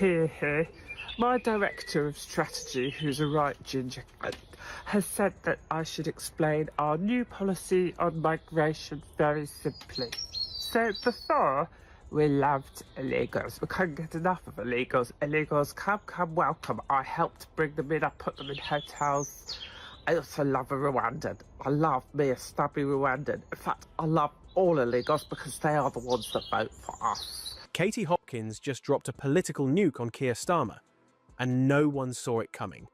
Keir here. My director of strategy, who's a right ginger, has said that I should explain our new policy on migration very simply. So before, we loved illegals. We couldn't get enough of illegals. Illegals, come, welcome. I helped bring them in. I put them in hotels. I also love a Rwandan. I love me a stubby Rwandan. In fact, I love all illegals because they are the ones that vote for us. Katie Hopkins just dropped a political nuke on Keir Starmer, and no one saw it coming.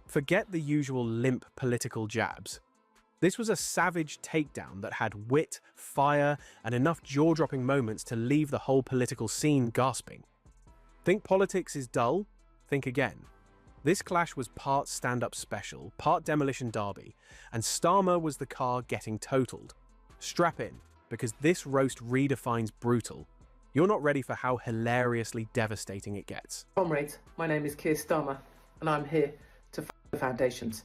Forget the usual limp political jabs. This was a savage takedown that had wit, fire, and enough jaw-dropping moments to leave the whole political scene gasping. Think politics is dull? Think again. This clash was part stand-up special, part demolition derby, and Starmer was the car getting totaled. Strap in, because this roast redefines brutal. You're not ready for how hilariously devastating it gets. Comrades, my name is Keir Starmer, and I'm here to the foundations.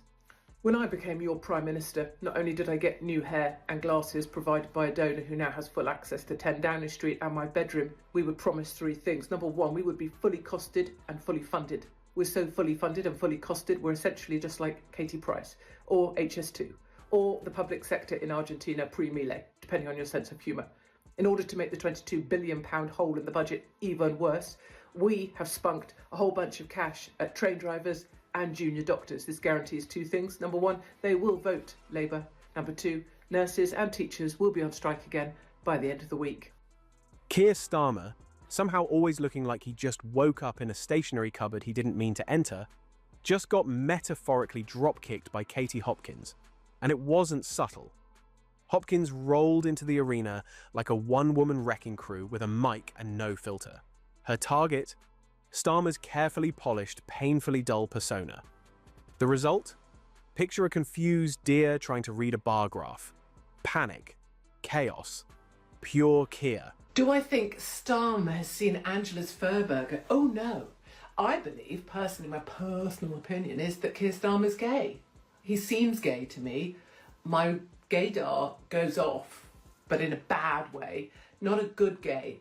When I became your Prime Minister, not only did I get new hair and glasses provided by a donor who now has full access to 10 Downing Street and my bedroom, we were promised three things. Number one, we would be fully costed and fully funded. We're so fully funded and fully costed, we're essentially just like Katie Price, or HS2, or the public sector in Argentina pre-Milei, depending on your sense of humour. In order to make the £22 billion hole in the budget even worse, we have spunked a whole bunch of cash at train drivers and junior doctors. This guarantees two things. Number one, they will vote Labour. Number two, nurses and teachers will be on strike again by the end of the week. Keir Starmer, somehow always looking like he just woke up in a stationery cupboard he didn't mean to enter, just got metaphorically drop-kicked by Katie Hopkins. And it wasn't subtle. Hopkins rolled into the arena like a one-woman wrecking crew with a mic and no filter. Her target? Starmer's carefully polished, painfully dull persona. The result? Picture a confused deer trying to read a bar graph. Panic. Chaos. Pure Keir. Do I think Starmer has seen Angela's Furburger? Oh no. I believe, personally, my personal opinion is that Keir Starmer's gay. He seems gay to me. My gaydar goes off, but in a bad way. Not a good gay,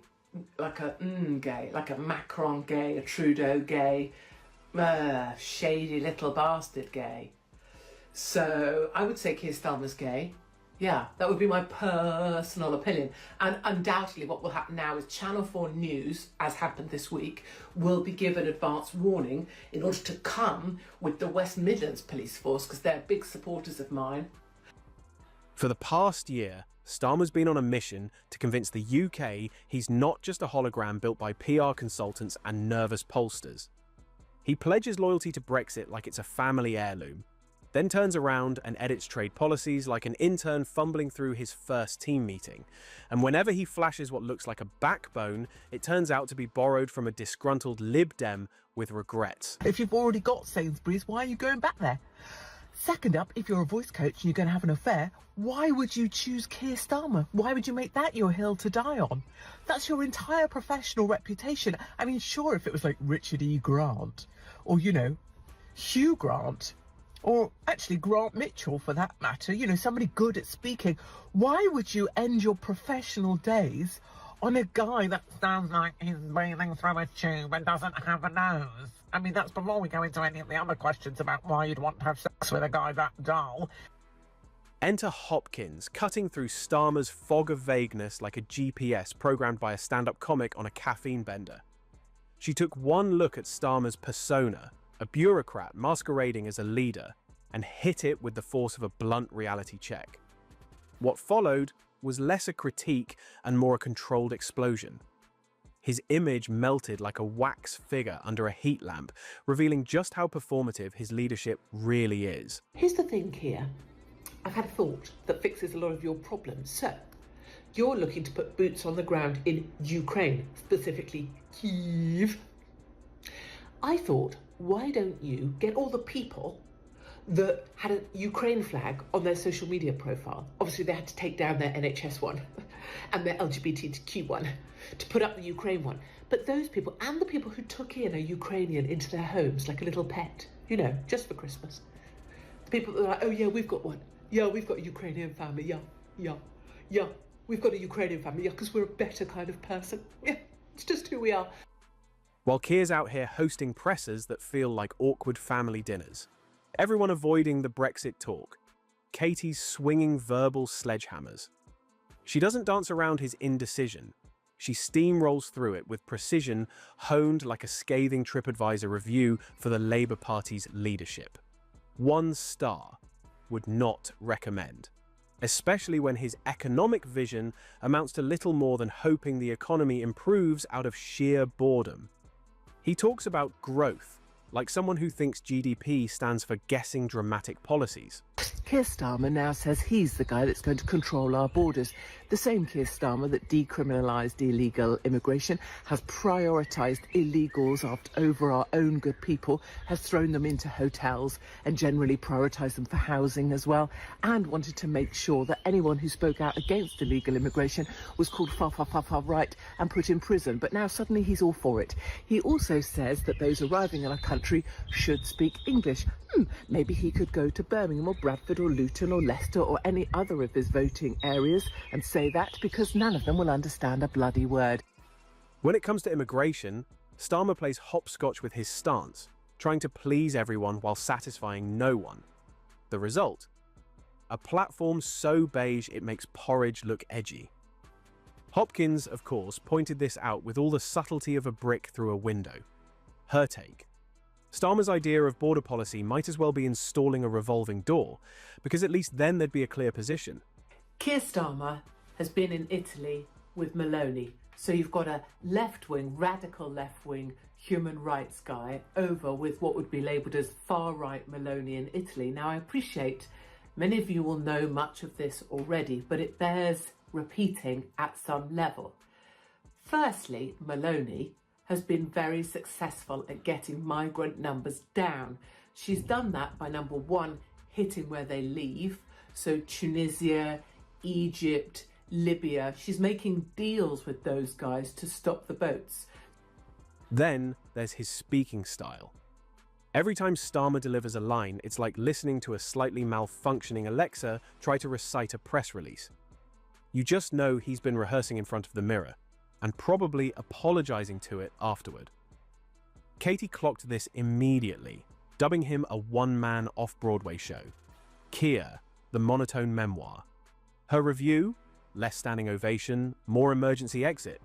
like a gay, like a Macron gay, a Trudeau gay, shady little bastard gay. So I would say Keir Starmer's gay. Yeah, that would be my personal opinion. And undoubtedly what will happen now is Channel 4 News, as happened this week, will be given advance warning in order to come with the West Midlands Police Force, because they're big supporters of mine. For the past year, Starmer's been on a mission to convince the UK he's not just a hologram built by PR consultants and nervous pollsters. He pledges loyalty to Brexit like it's a family heirloom, then turns around and edits trade policies like an intern fumbling through his first team meeting. And whenever he flashes what looks like a backbone, it turns out to be borrowed from a disgruntled Lib Dem with regrets. If you've already got Sainsbury's, why are you going back there? Second up, if you're a voice coach and you're going to have an affair, why would you choose Keir Starmer? Why would you make that your hill to die on? That's your entire professional reputation. I mean, sure, if it was like Richard E. Grant, or, Hugh Grant, or actually Grant Mitchell for that matter, somebody good at speaking, why would you end your professional days on a guy that sounds like he's breathing through a tube and doesn't have a nose? I mean, that's before we go into any of the other questions about why you'd want to have sex with a guy that dull. Enter Hopkins, cutting through Starmer's fog of vagueness like a GPS programmed by a stand-up comic on a caffeine bender. She took one look at Starmer's persona, a bureaucrat masquerading as a leader, and hit it with the force of a blunt reality check. What followed was less a critique and more a controlled explosion. His image melted like a wax figure under a heat lamp, revealing just how performative his leadership really is. Here's the thing here. I've had a thought that fixes a lot of your problems. So, you're looking to put boots on the ground in Ukraine, specifically Kyiv. I thought, why don't you get all the people that had a Ukraine flag on their social media profile? Obviously, they had to take down their NHS one and their LGBTQ one to put up the Ukraine one. But those people, and the people who took in a Ukrainian into their homes like a little pet, just for Christmas. The people that are like, oh yeah, we've got one. Yeah, we've got a Ukrainian family. Yeah. We've got a Ukrainian family. Yeah, because we're a better kind of person. Yeah, it's just who we are. while Keir's out here hosting pressers that feel like awkward family dinners. Everyone avoiding the Brexit talk. Katie's swinging verbal sledgehammers. She doesn't dance around his indecision. She steamrolls through it with precision, honed like a scathing TripAdvisor review for the Labour Party's leadership. 1 star. Would not recommend. Especially when his economic vision amounts to little more than hoping the economy improves out of sheer boredom. He talks about growth, like someone who thinks GDP stands for guessing dramatic policies. Keir Starmer now says he's the guy that's going to control our borders. The same Keir Starmer that decriminalised illegal immigration, has prioritised illegals over our own good people, has thrown them into hotels and generally prioritised them for housing as well, and wanted to make sure that anyone who spoke out against illegal immigration was called far right and put in prison. But now suddenly he's all for it. He also says that those arriving in our country should speak English. Maybe he could go to Birmingham or Bradford or Luton or Leicester or any other of his voting areas and say that, because none of them will understand a bloody word. When it comes to immigration, Starmer plays hopscotch with his stance, trying to please everyone while satisfying no one. The result? A platform so beige it makes porridge look edgy. Hopkins, of course, pointed this out with all the subtlety of a brick through a window. Her take. Starmer's idea of border policy might as well be installing a revolving door, because at least then there'd be a clear position. Keir Starmer has been in Italy with Meloni. So you've got a left-wing, radical left-wing human rights guy over with what would be labelled as far-right Meloni in Italy. Now, I appreciate many of you will know much of this already, but it bears repeating at some level. Firstly, Meloni has been very successful at getting migrant numbers down. She's done that by, number one, hitting where they leave. So Tunisia, Egypt, Libya, she's making deals with those guys to stop the boats. Then there's his speaking style. Every time Starmer delivers a line, it's like listening to a slightly malfunctioning Alexa try to recite a press release. You just know he's been rehearsing in front of the mirror, and probably apologising to it afterward. Katie clocked this immediately, dubbing him a one-man off-Broadway show. Keir, the monotone memoir. Her review? Less standing ovation, more emergency exit.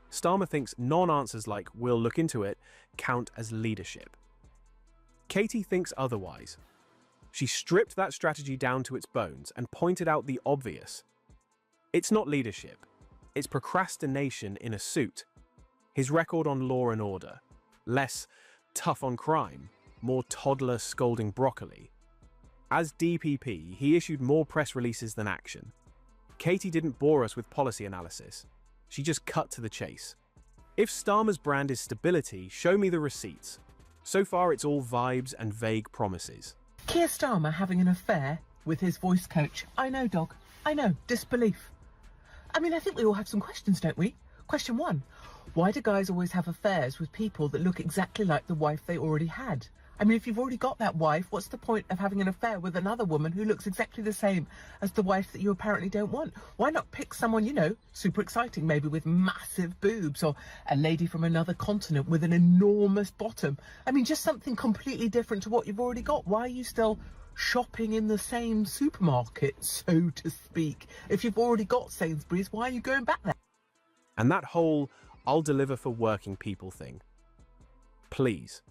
Starmer thinks non-answers like "we'll look into it" count as leadership. Katie thinks otherwise. She stripped that strategy down to its bones and pointed out the obvious. It's not leadership. It's procrastination in a suit. His record on Law and Order. Less tough on crime, more toddler scolding broccoli. As DPP, he issued more press releases than action. Katie didn't bore us with policy analysis. She just cut to the chase. If Starmer's brand is stability, show me the receipts. So far, it's all vibes and vague promises. Keir Starmer having an affair with his voice coach. I know, dog. I know. Disbelief. I mean, I think we all have some questions, don't we? Question 1. Why do guys always have affairs with people that look exactly like the wife they already had? I mean, if you've already got that wife, what's the point of having an affair with another woman who looks exactly the same as the wife that you apparently don't want? Why not pick someone, you know, super exciting, maybe with massive boobs, or a lady from another continent with an enormous bottom? I mean, just something completely different to what you've already got. Why are you still shopping in the same supermarket, so to speak? If you've already got Sainsbury's, why are you going back there? And that whole "I'll deliver for working people" thing. Please.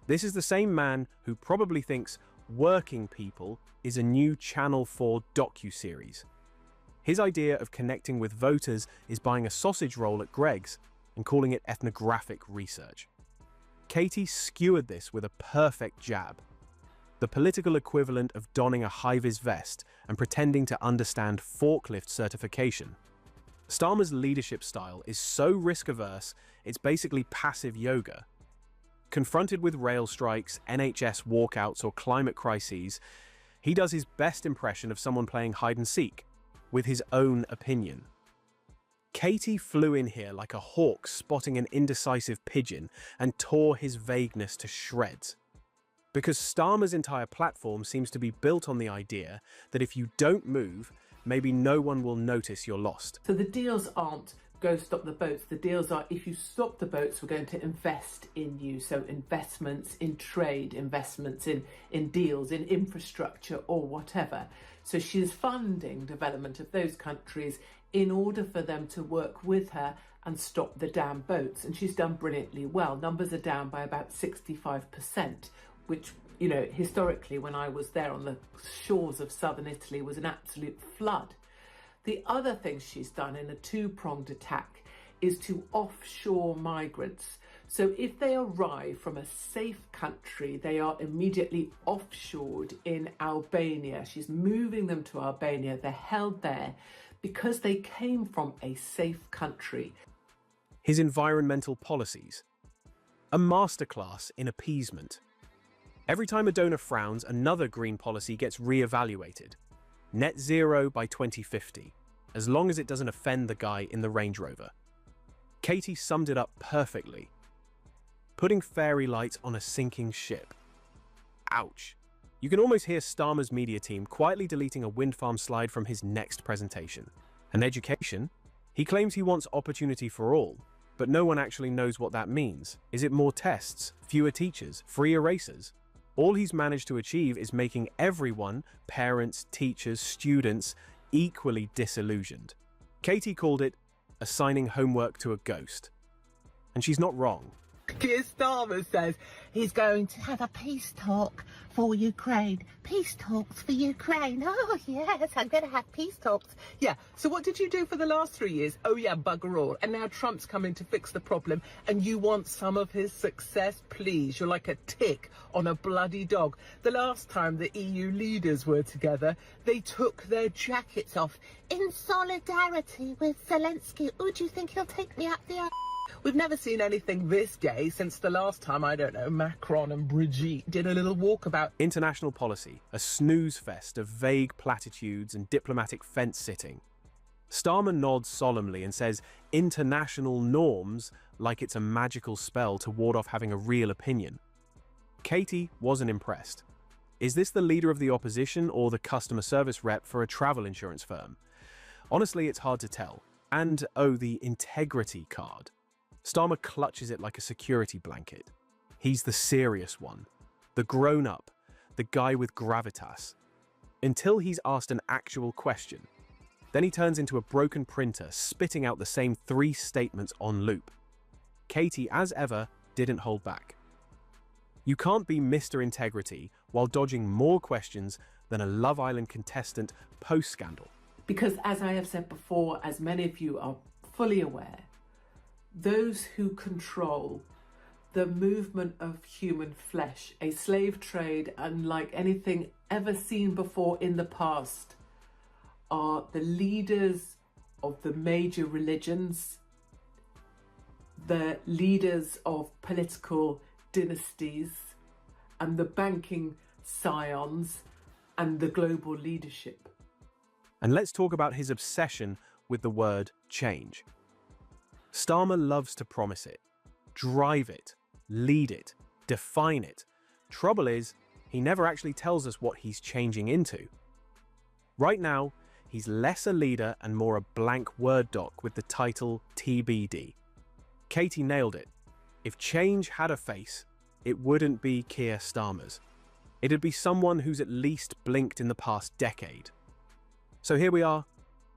This is the same man who probably thinks Working People is a new Channel 4 docu-series. His idea of connecting with voters is buying a sausage roll at Greg's and calling it ethnographic research. Katie skewered this with a perfect jab. The political equivalent of donning a high-vis vest and pretending to understand forklift certification. Starmer's leadership style is so risk-averse, it's basically passive yoga. Confronted with rail strikes, NHS walkouts, or climate crises, he does his best impression of someone playing hide-and-seek, with his own opinion. Katie flew in here like a hawk spotting an indecisive pigeon and tore his vagueness to shreds. Because Starmer's entire platform seems to be built on the idea that if you don't move, maybe no one will notice you're lost. So the deals aren't go stop the boats. The deals are, if you stop the boats, we're going to invest in you. So investments in trade, investments in deals, in infrastructure or whatever. So she's funding development of those countries in order for them to work with her and stop the damn boats. And she's done brilliantly well. Numbers are down by about 65%, which, you know, historically, when I was there on the shores of southern Italy, was an absolute flood. The other thing she's done in a two-pronged attack is to offshore migrants. So if they arrive from a safe country, they are immediately offshored in Albania. She's moving them to Albania. They're held there because they came from a safe country. His environmental policies. A masterclass in appeasement. Every time a donor frowns, another green policy gets re-evaluated. Net zero by 2050, as long as it doesn't offend the guy in the Range Rover. Katie summed it up perfectly. Putting fairy lights on a sinking ship. Ouch. You can almost hear Starmer's media team quietly deleting a wind farm slide from his next presentation. And education? He claims he wants opportunity for all, but no one actually knows what that means. Is it more tests, fewer teachers, free erasers? All he's managed to achieve is making everyone, parents, teachers, students, equally disillusioned. Katie called it assigning homework to a ghost. And she's not wrong. Keir Starmer says he's going to have a peace talk for Ukraine. Peace talks for Ukraine. Oh, yes, I'm going to have peace talks. Yeah, so what did you do for the last 3 years? Oh, yeah, bugger all. And now Trump's coming to fix the problem, and you want some of his success? Please, you're like a tick on a bloody dog. The last time the EU leaders were together, they took their jackets off in solidarity with Zelensky. Oh, do you think he'll take me up the... We've never seen anything this gay since the last time, I don't know, Macron and Brigitte did a little walkabout. International policy, a snooze fest of vague platitudes and diplomatic fence-sitting. Starmer nods solemnly and says international norms like it's a magical spell to ward off having a real opinion. Katie wasn't impressed. Is this the leader of the opposition or the customer service rep for a travel insurance firm? Honestly, it's hard to tell. And, oh, the integrity card. Starmer clutches it like a security blanket. He's the serious one, the grown-up, the guy with gravitas. Until he's asked an actual question. Then he turns into a broken printer, spitting out the same 3 statements on loop. Katie, as ever, didn't hold back. You can't be Mr. Integrity while dodging more questions than a Love Island contestant post-scandal. Because, as I have said before, as many of you are fully aware, those who control the movement of human flesh, a slave trade unlike anything ever seen before in the past, are the leaders of the major religions, the leaders of political dynasties, and the banking scions, and the global leadership. And let's talk about his obsession with the word change. Starmer loves to promise it, drive it, lead it, define it. Trouble is, he never actually tells us what he's changing into. Right now, he's less a leader and more a blank Word doc with the title TBD. Katie nailed it. If change had a face, it wouldn't be Keir Starmer's. It'd be someone who's at least blinked in the past decade. So here we are,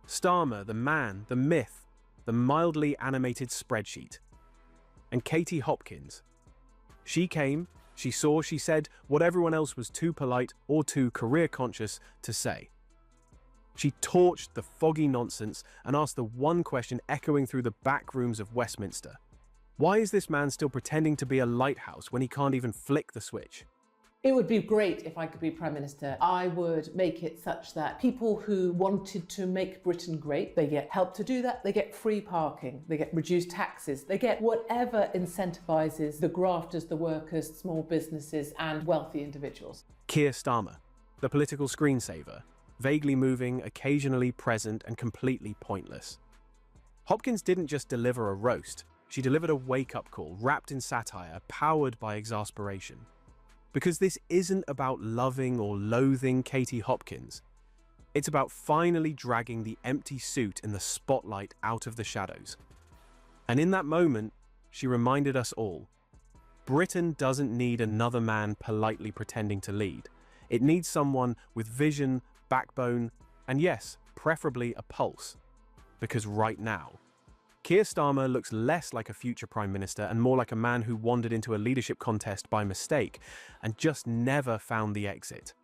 Starmer, the man, the myth, the mildly animated spreadsheet. And Katie Hopkins. She came, she saw, she said what everyone else was too polite or too career-conscious to say. She torched the foggy nonsense and asked the one question echoing through the back rooms of Westminster. Why is this man still pretending to be a lighthouse when he can't even flick the switch? It would be great if I could be Prime Minister. I would make it such that people who wanted to make Britain great, they get help to do that, they get free parking, they get reduced taxes, they get whatever incentivises the grafters, the workers, small businesses and wealthy individuals. Keir Starmer, the political screensaver, vaguely moving, occasionally present and completely pointless. Hopkins didn't just deliver a roast, she delivered a wake-up call wrapped in satire, powered by exasperation. Because this isn't about loving or loathing Katie Hopkins. It's about finally dragging the empty suit in the spotlight out of the shadows. And in that moment, she reminded us all, Britain doesn't need another man politely pretending to lead. It needs someone with vision, backbone, and yes, preferably a pulse. Because right now, Keir Starmer looks less like a future Prime Minister and more like a man who wandered into a leadership contest by mistake and just never found the exit.